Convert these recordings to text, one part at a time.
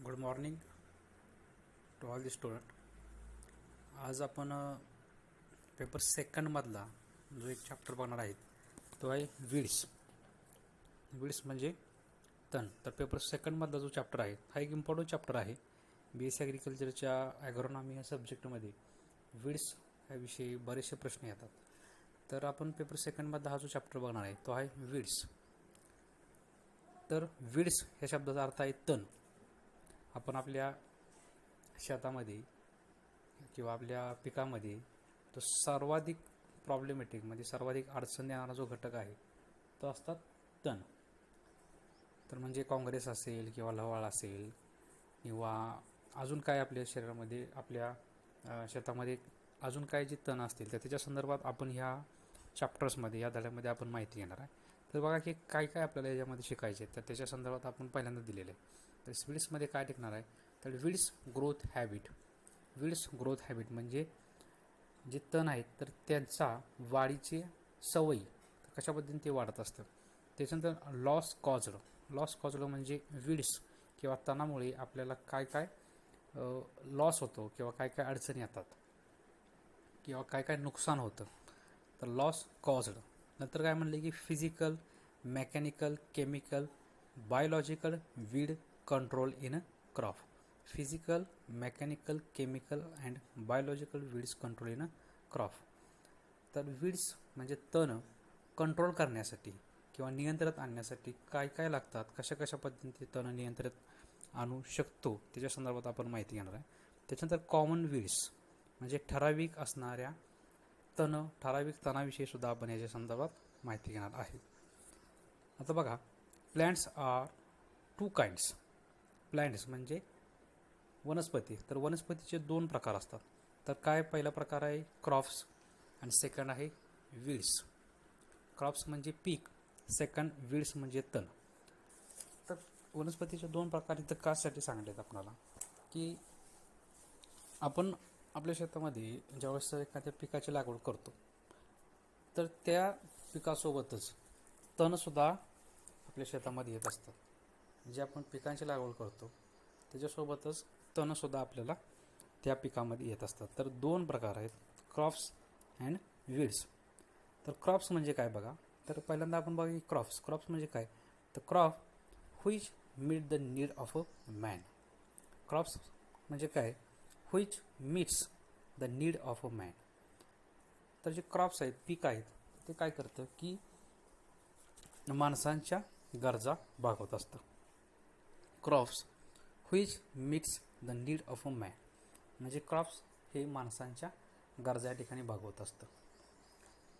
Good morning to all the student. आज आपण paper सेकंडमधला जो एक चॅप्टर बघणार आहे तो आहे वीड्स. वीड्स म्हणजे तण. तर पेपर सेकंडमधला जो चॅप्टर आहे हा एक इम्पॉर्टंट चॅप्टर आहे. BSc ॲग्रिकल्चरच्या ॲग्रोनॉमी या सब्जेक्टमध्ये वीड्स ह्याविषयी बरेचसे प्रश्न येतात. तर आपण पेपर सेकंडमधला हा जो चॅप्टर बघणार आहे तो आहे वीड्स. तर वीड्स ह्या शब्दाचा अर्थ आहे तण. आपण आपल्या शेतामध्ये किंवा आपल्या पिकामध्ये तो सर्वाधिक प्रॉब्लेमॅटिक म्हणजे सर्वाधिक अडचण येणारा जो घटक आहे तो असतात तण. तर म्हणजे काँग्रेस असेल किंवा लवाळ असेल किंवा अजून काय आपल्या शरीरामध्ये आपल्या शेतामध्ये अजून काय जे तण असतील तर त्याच्या संदर्भात आपण ह्या चॅप्टर्समध्ये या धड्यामध्ये आपण माहिती घेणार आहे. तर बघा की काय काय आपल्याला याच्यामध्ये शिकायचे तर त्याच्या संदर्भात आपण पहिल्यांदा दिलेलं आहे. तर वीड्समध्ये काय टिकणार आहे तर weeds growth habit. Weeds growth habit म्हणजे जे तण आहेत तर त्यांचा वाढीची सवयी कशा पद्धतीने ते वाढत असतं. त्याच्यानंतर लॉस कॉजड म्हणजे वीड्स किंवा तणामुळे आपल्याला काय काय लॉस होतो किंवा काय काय अडचणी येतात किंवा काय काय नुकसान होतं. तर लॉस कॉजड. नंतर काय म्हणले की physical, mechanical, chemical, biological weed control in crop. Physical, mechanical, chemical and biological weeds control in crop. तर वीड्स म्हणजे तण कंट्रोल करण्यासाठी किंवा नियंत्रणात आणण्यासाठी काय काय लागतात, कशा कशा पद्धतीने तण नियंत्रणात आणू शकतो त्याच्या संदर्भात आपण माहिती घेणार आहे. त्याच्यानंतर कॉमन वीड्स म्हणजे ठराविक असणाऱ्या ठराविक तणाविषयी सुद्धा आपण याच्या संदर्भात माहिती घेणार आहे. आता बघा, plants are two kinds. Plants म्हणजे वनस्पती. तर वनस्पतीचे दोन प्रकार असतात. तर काय पहिला प्रकार आहे क्रॉप्स आणि सेकंड आहे वीड्स. क्रॉप्स म्हणजे पीक, सेकंड वीड्स म्हणजे तण. तर वनस्पतीचे दोन प्रकार इथं कासाठी सांगलेत आपल्याला की आपण आपल्या शेतामध्ये ज्यावेळेस एखाद्या पिकाची लागवड करतो तर त्या पिकासोबतच तणसुद्धा आपल्या शेतामध्ये येत असतात. जे आपण पिकांची लागवड करतो त्याच्यासोबतच तणसुद्धा आपल्याला त्या पिकामध्ये येत असतात. तर दोन प्रकार आहेत क्रॉप्स अँड वीड्स. तर क्रॉप्स म्हणजे काय बघा, तर पहिल्यांदा आपण बघा की क्रॉप्स म्हणजे काय. तर crop which meet the need of a man. Crops म्हणजे काय which meets the need of a man. तर जे क्रॉप्स आहेत, पीक आहेत, ते काय करतं की माणसांच्या गरजा भागवत असतं. Crops which meets the need of a man म्हणजे क्रॉप्स हे माणसांच्या गरजा या ठिकाणी भागवत असतं.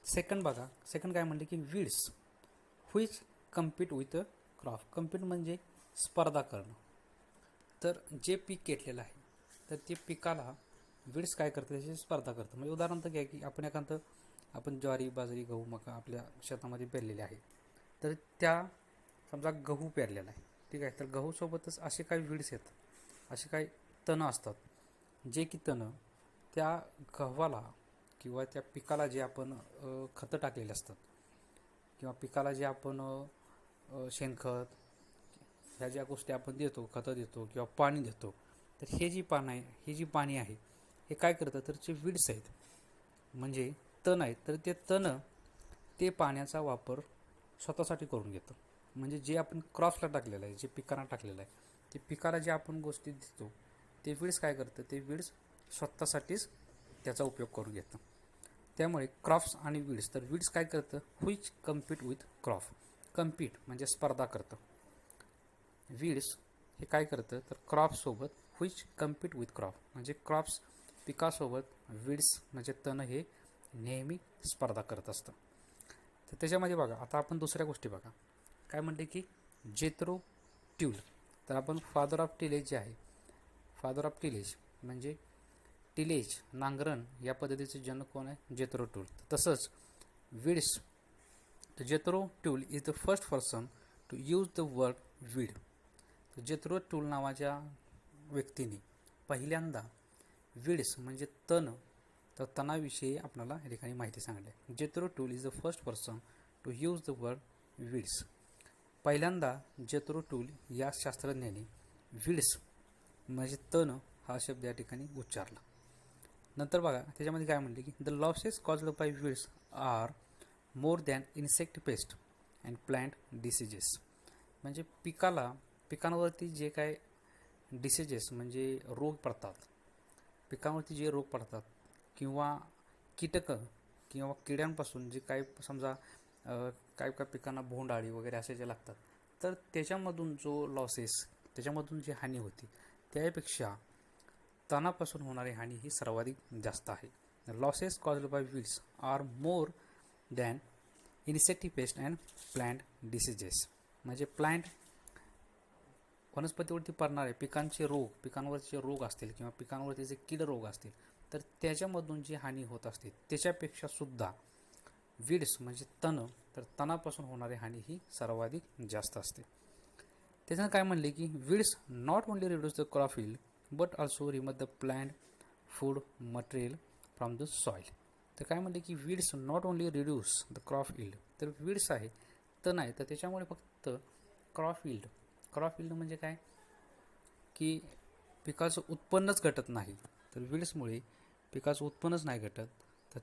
सेकंड बघा, सेकंड काय म्हणले की weeds which compete with crop. Compete म्हणजे स्पर्धा करणं. तर जे पीक घेतलेलं आहे तर ते पिकाला वीड्स काय करतं त्याची स्पर्धा करतं. म्हणजे उदाहरण तर घ्या की आपण ज्वारी, बाजरी, गहू, मका आपल्या शेतामध्ये पेरलेले आहे. तर त्या समजा गहू पेरलेला आहे, ठीक आहे. तर गहूसोबतच असे काही वीड्स आहेत, असे काही तणं असतात जे की तणं त्या गव्हाला किंवा त्या पिकाला जे आपण खतं टाकलेले असतात किंवा पिकाला जे आपण शेणखत ह्या ज्या गोष्टी आपण देतो, खतं देतो किंवा पाणी देतो, तर ही जी पाणी आहे हे काय करतं तर जे वीड्स आहेत म्हणजे तण आहेत तर ते तण ते पाण्याचा वापर स्वतःसाठी करून घेतं. म्हणजे जे आपण क्रॉप्सला टाकलेलं आहे, जे पिकांना टाकलेलं आहे, ते पिकाला जे आपण गोष्टी देतो ते वीड्स काय करतं, ते वीड्स स्वतःसाठीच त्याचा उपयोग करून घेतं. त्यामुळे क्रॉप्स आणि वीड्स. तर वीड्स काय करतं which compete with crop. Compete म्हणजे स्पर्धा करतं. वीड्स हे काय करतं तर क्रॉप्ससोबत व्हिच कम्पीट विथ क्रॉप म्हणजे क्रॉप्स पिकासोबत वीड्स म्हणजे तण हे नेहमी स्पर्धा करत असतं. तर त्याच्यामध्ये बघा, आता आपण दुसऱ्या गोष्टी बघा काय म्हणते की जेथरो ट्यूल. तर आपण फादर ऑफ टिलेज जे आहे, फादर ऑफ टिलेज म्हणजे टिलेज नांगरण या पद्धतीचे जनक कोण आहे जेथरो ट्यूल. तसंच weeds, Jethro Tull is the first person to use the word weed. Jethro Tull नावाच्या व्यक्तीने पहिल्यांदा वीड्स म्हणजे तण तर तणाविषयी आपल्याला या ठिकाणी माहिती सांगली आहे. Jethro Tull is the first person to use the word weeds. पहिल्यांदा जेथरो ट्यूल या शास्त्रज्ञाने वीड्स म्हणजे तण हा शब्द या ठिकाणी उच्चारला. नंतर बघा त्याच्यामध्ये काय म्हणले की the losses caused by weeds are more than insect paste and plant diseases. म्हणजे पिकांवरती जे काय डिसीजेस म्हणजे रोग पडतात, पिकांवरती जे रोग पडतात किंवा कीटकं किंवा किड्यांपासून जे काय समजा काय काय पिकांना बोंडअळी वगैरे असे जे लागतात, तर त्याच्यामधून जो लॉसेस, त्याच्यामधून जी हानी होती त्यापेक्षा तणापासून होणारी हानी ही सर्वाधिक जास्त आहे. Losses caused by weeds are more than insect pest and plant diseases. म्हणजे प्लांट वनस्पतीवरती पडणारे पिकांचे रोग, पिकांवरचे रोग असतील किंवा पिकांवरती जे कीड रोग असतील, तर त्याच्यामधून जी हानी होत असते त्याच्यापेक्षा सुद्धा वीड्स म्हणजे तण, तर तणापासून होणारी हानी ही सर्वाधिक जास्त असते. त्याच्यानं काय म्हणले की weeds not only reduce the crop yield but also remove the plant food material from the soil. तर काय म्हणले की weeds not only reduce the crop yield, तर वीड्स आहे, तण आहे, तर त्याच्यामुळे फक्त क्रॉप यील्ड म्हणजे काय की पिकाचं उत्पन्नच घटत नाही. तर वीड्समुळे पिकाचं उत्पन्नच नाही घटत, तर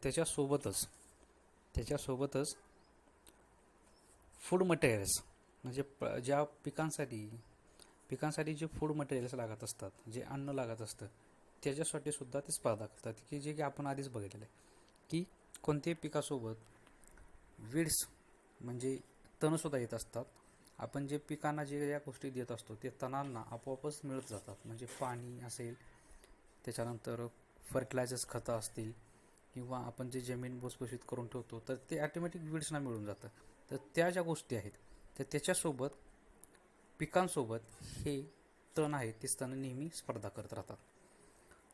त्याच्यासोबतच फूड मटेरियल्स म्हणजे ज्या पिकांसाठी जे फूड मटेरियल्स लागत असतात, जे अन्न लागत असतं, त्याच्यासाठी सुद्धा ते स्पर्धा करतात, की जे की आपण आधीच बघितलेलं आहे की कोणत्याही पिकासोबत वीड्स म्हणजे तणसुद्धा येत असतात. आपण जे पिकांना जे या गोष्टी देत असतो ते तणांना आपोआपच मिळत जातात. म्हणजे पाणी असेल, त्याच्यानंतर फर्टिलायझर्स खतं असतील किंवा आपण जे जमीन भुसभुशीत करून ठेवतो, तर ते ॲटोमॅटिक वीड्सना मिळून जातं. तर त्या ज्या गोष्टी आहेत तर त्याच्यासोबत पिकांसोबत हे तण आहेत ते तण नेहमी स्पर्धा करत राहतात.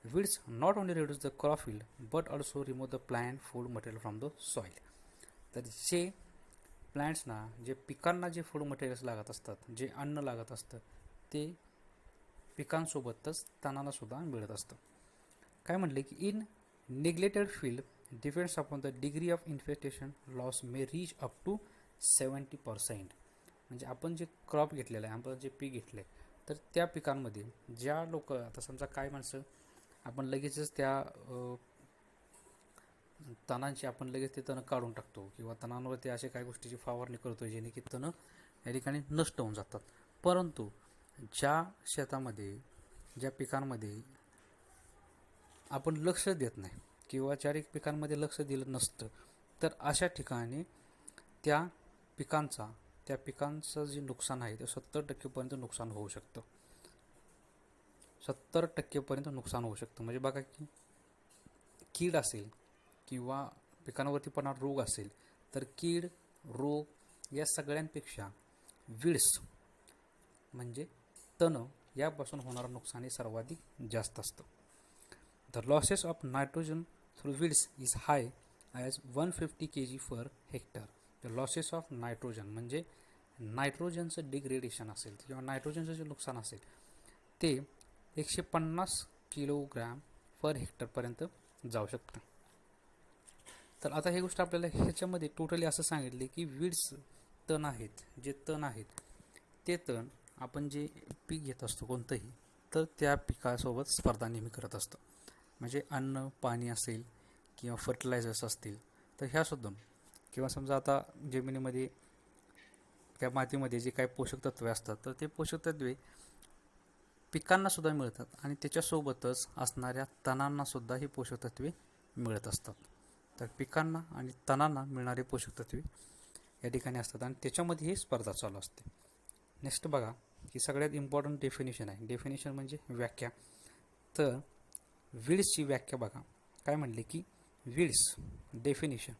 Weeds not only reduce the crop yield but also remove the plant food material from the soil. तर जे प्लांट्सना, जे पिकांना जे फूड मटेरियल्स लागत असतात, जे अन्न लागत असतं, ते पिकांसोबतच तणांना सुद्धा मिळत असतं. काय म्हटले की in neglected field depends upon the degree of infestation loss may reach up to 70%. म्हणजे आपण जे क्रॉप घेतलेलं आहे, आपण जे पीक घेतलं आहे, तर त्या पिकांमध्ये ज्या लोक आता समजा काय माणसं आपण लगेचच त्या तणांची आपण लगेच ते तण काढून टाकतो किंवा तणांवरती असे काही गोष्टीची फवारणी करतो जेणे की तण या ठिकाणी नष्ट होऊन जातात. परंतु ज्या शेतामध्ये, ज्या पिकांमध्ये आपण लक्ष देत नाही किंवा ज्या पिकांमध्ये लक्ष दिलं नसतं, तर अशा ठिकाणी त्या पिकांचं जे नुकसान आहे ते 70% नुकसान होऊ शकतं. 70% नुकसान होऊ शकतं. म्हणजे बघा की कीड असेल किंवा पिकांवरती पडणारा रोग असेल, तर कीड, रोग या सगळ्यांपेक्षा वीड्स म्हणजे तण यापासून होणारं नुकसान हे सर्वाधिक जास्त असतं. The losses of nitrogen through weeds is hi as 150 kg per hectare. The losses of nitrogen म्हणजे नायट्रोजनचं डिग्रेडेशन असेल किंवा नायट्रोजनचं जे नुकसान असेल ते 150 किलोग्रॅम पर हेक्टरपर्यंत जाऊ शकतं. तर आता ही गोष्ट आपल्याला ह्याच्यामध्ये टोटली असं सांगितले की वीड्स तण आहेत, जे तण आहेत ते तण आपण जे पीक घेत असतो कोणतंही, तर त्या पिकासोबत स्पर्धा नेहमी करत असतं. म्हणजे अन्न, पाणी असेल किंवा फर्टिलायझर्स असतील, तर ह्यासुद्धा किंवा समजा आता जमिनीमध्ये त्या मातीमध्ये जे काही पोषक तत्वे असतात, तर ते पोषक तत्वे पिकांनासुद्धा मिळतात आणि त्याच्यासोबतच असणाऱ्या तणांनासुद्धा ही पोषक तत्वे मिळत असतात. तर पिकांना आणि तणांना मिळणारे पोषक तत्वे या ठिकाणी असतात आणि त्याच्यामध्ये ही स्पर्धा चालू असते. नेक्स्ट बघा की सगळ्यात इम्पॉर्टंट डेफिनेशन आहे. डेफिनेशन म्हणजे व्याख्या. तर वीड्सची व्याख्या बघा काय म्हणले की weeds definition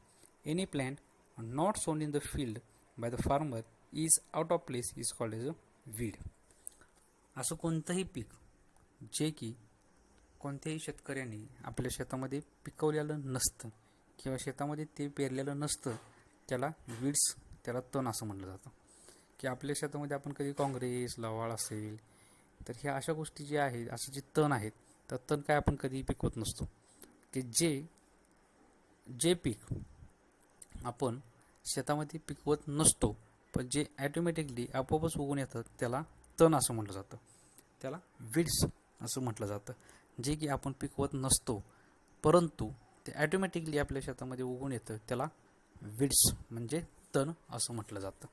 any plant not sown in the field by the farmer is out of place is called as a weed. असं कोणतंही पीक जे की कोणत्याही शेतकऱ्यांनी आपल्या शेतामध्ये पिकवलेलं नसतं किंवा शेतामध्ये ते पेरलेलं नसतं, त्याला वीड्स, त्याला तण असं म्हटलं जातं. की आपल्या शेतामध्ये आपण कधी काँग्रेस, लवाळ असेल, तर ह्या अशा गोष्टी ज्या आहेत, असे जे तण आहेत, तर तण काय आपण कधी पिकवत नसतो. की जे पीक आपण शेतामध्ये पिकवत नसतो पण जे ॲटोमॅटिकली आपोआपच उगवून येतात त्याला तण असं म्हटलं जातं, त्याला वीड्स असं म्हटलं जातं. जे की आपण पिकवत नसतो परंतु ते ॲटोमॅटिकली आपल्या शेतामध्ये उगवून येतं, त्याला वीड्स म्हणजे तण असं म्हटलं जातं.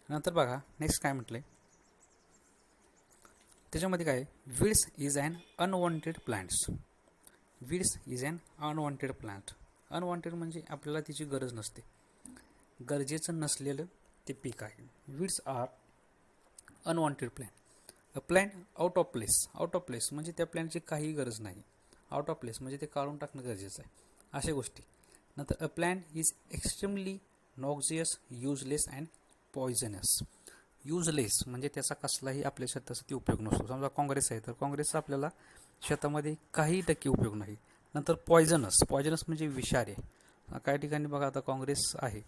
नंतर बघा नेक्स्ट काय म्हटलंय त्याच्यामध्ये, काय weeds is an unwanted plants. Weeds is an unwanted plant. Unwanted म्हणजे आपल्याला त्याची गरज नसते, गरजेचं नसलेलं ते पीक आहे. Weeds are unwanted plant. A plant out of place. Out of place म्हणजे त्या प्लॅनची काही गरज नाही. आउट ऑफ प्लेस म्हणजे ते काढून टाकणं गरजेचं आहे, अशा गोष्टी. नंतर a plant is extremely noxious, useless and poisonous. Useless म्हणजे त्याचा कसलाही आपल्या शेतासाठी उपयोग नसतो. समजा काँग्रेस आहे तर काँग्रेसचा आपल्याला शेतामध्ये काही टक्के उपयोग नाही. नंतर पॉयझनस. पॉयझनस म्हणजे विषारी. काही ठिकाणी बघा आता काँग्रेस आहे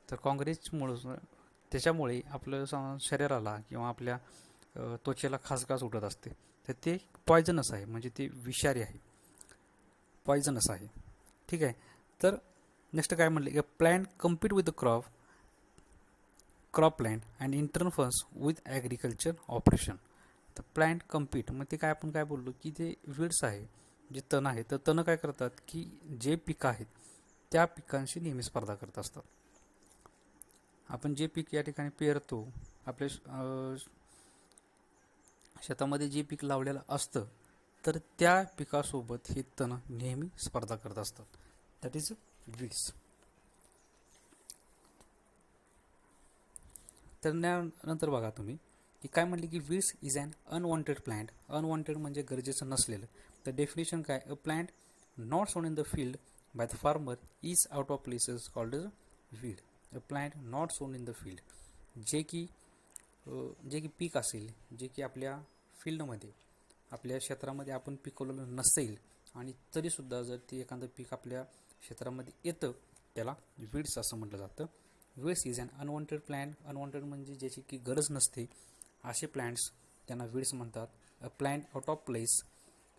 तर काँग्रेसमुळं त्याच्यामुळे आपलं शरीराला किंवा आपल्या त्वचेला खासगास उठत असते, तर ते पॉयझनस आहे, म्हणजे ते विषारी आहे, पॉयझनस आहे. ठीक आहे. तर नेक्स्ट काय म्हटलं की plant compete with the crop plant and interferes with agriculture operation. तर प्लॅन्ट कम्पीट मग ते काय, आपण काय बोललो की ते वीड्स आहे, जे तण आहे, तर तण काय करतात की जे पिकं आहेत त्या पिकांशी नेहमी स्पर्धा करत असतात. आपण जे पीक या ठिकाणी पेरतो, आपल्या शेतामध्ये जे पीक लावलेलं असतं तर त्या पिकासोबत हे तण नेहमी स्पर्धा करत असतात. That is weeds. तर नंतर बघा तुम्ही की काय म्हटले की weeds is an unwanted plant. Unwanted म्हणजे गरजेचं नसलेलं. तर डेफिनेशन काय, a plant not sown in the field by the farmer is out of places called as weed. A plant not sown in the field, जे की पीक असेल, जे की आपल्या फील्डमध्ये आपल्या क्षेत्रामध्ये आपण पिकवलेलं नसेल आणि तरीसुद्धा जर ते एखादं पीक आपल्या क्षेत्रामध्ये येतं, त्याला वीड्स असं म्हटलं जातं. Weeds is an unwanted plant. Unwanted म्हणजे ज्याची की गरज नसते असे प्लॅन्ट्स, त्यांना वीड्स म्हणतात. A plant out of place.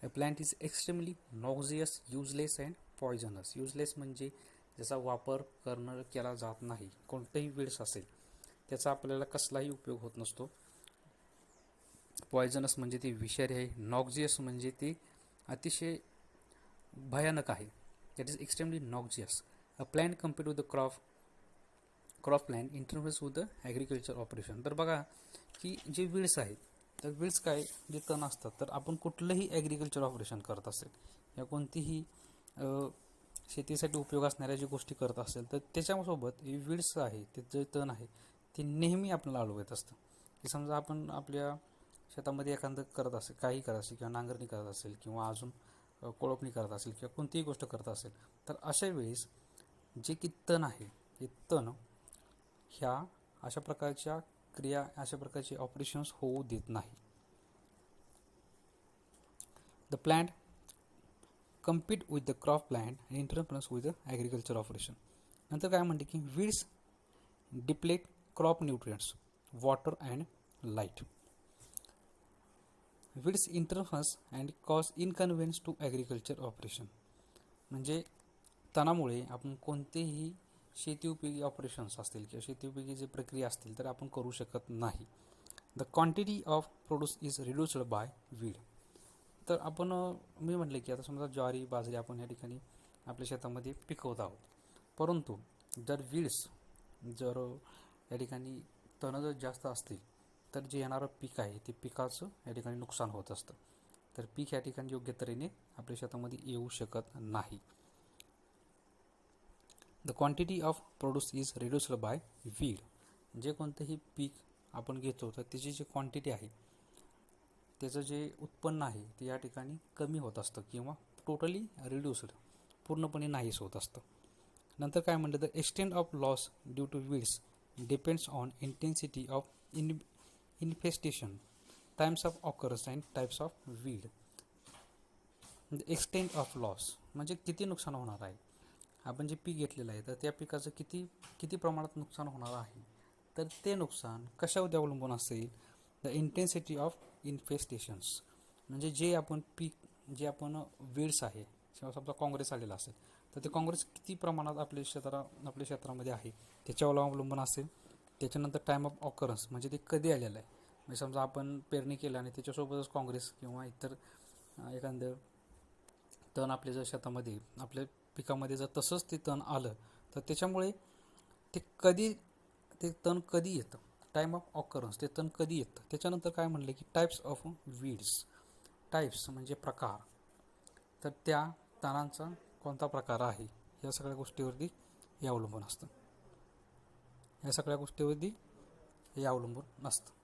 A plant is extremely noxious, useless and poisonous. Useless म्हणजे ज्याचा वापर केला जात नाही. कोणतंही वीड्स असेल त्याचा आपल्याला कसलाही उपयोग होत नसतो. पॉयझनस म्हणजे ते विषारी आहे. नॉक्झियस म्हणजे ते अतिशय भयानक आहे. That is extremely noxious. A plant compared with the crop plant interface with the agriculture operation. तर बघा की जे वीड्स आहेत, तर वीड्स काय, जे तण असतात, तर आपण कुठलंही ॲग्रिकल्चर ऑपरेशन करत असेल या कोणतीही शेतीसाठी उपयोग असणाऱ्या जी गोष्टी करत असेल तर त्याच्यासोबत हे वीड्स आहे, ते जे तण आहे ते नेहमी आपल्याला अडवत असतं. की समजा आपण आपल्या शेतामध्ये एखादं करत असेल, काही करत असेल किंवा नांगरणी करत असेल किंवा अजून कोळपणी करत असेल किंवा कोणतीही गोष्ट करत असेल, तर अशा वेळेस जे की तण आहे हे तण ह्या अशा प्रकारच्या क्रिया, अशा प्रकारचे ऑपरेशन्स होऊ देत नाही. The plant compete with the crop plant and interference with the agriculture operation. नंतर काय म्हणते की weeds deplete crop nutrients, water and light. Weeds interference and cause inconvenience to agriculture operation. म्हणजे तणामुळे आपण कोणतेही शेतीउपयोगी ऑपरेशन्स असतील किंवा शेतीउपयोगी जे प्रक्रिया असतील तर आपण करू शकत नाही. The quantity of produce is reduced by weed. तर आपण मी म्हटलं की आता समजा ज्वारी, बाजरी आपण या ठिकाणी आपल्या शेतामध्ये पिकवत आहोत, परंतु जर वीड्स जर या ठिकाणी तण जर जास्त असतील तर जे येणारं पीक आहे ते पिकाचं या ठिकाणी नुकसान होत असतं. तर पीक या ठिकाणी योग्य तऱ्हेने आपल्या शेतामध्ये येऊ शकत नाही. The quantity of produce is reduced by weed. जे कोणतंही पीक आपण घेतो तर त्याची जी क्वांटिटी आहे, त्याचं जे उत्पन्न आहे ते या ठिकाणी कमी होत असतं किंवा टोटली रिड्यूस्ड, पूर्णपणे नाहीच होत असतं. नंतर काय म्हणलं, the extent of loss due to weeds depends on intensity of infestation, times of occurrence and types of weed. The extent of loss म्हणजे किती नुकसान होणार आहे, आपण जे पीक घेतलेलं आहे तर त्या पिकाचं किती किती प्रमाणात नुकसान होणार आहे, तर ते नुकसान कशावर अवलंबून असेल. द इंटेन्सिटी ऑफ इन्फेस्टेशन्स म्हणजे जे आपण पीक, जे आपण वीड्स आहे किंवा समजा काँग्रेस आलेला असेल तर ते काँग्रेस किती प्रमाणात आपल्या क्षेत्रामध्ये आहे त्याच्यावर अवलंबून असेल. त्याच्यानंतर टाईम ऑफ ऑकरन्स म्हणजे ते कधी आलेलं आहे, म्हणजे समजा आपण पेरणी केलं आणि त्याच्यासोबतच काँग्रेस किंवा इतर एखादं तण आपल्या जर शेतामध्ये आपल्या पिकामध्ये जर तसंच ते तण आलं तर त्याच्यामुळे ते तण कधी येतं, टाईम ऑफ ऑकरन्स, ते तण कधी येतं. त्याच्यानंतर काय म्हणलं की टाईप्स ऑफ वीड्स. टाईप्स म्हणजे प्रकार. तर त्या तणांचा कोणता प्रकार आहे या सगळ्या गोष्टीवरती हे अवलंबून असतं. या सगळ्या गोष्टीवरती हे अवलंबून असतं.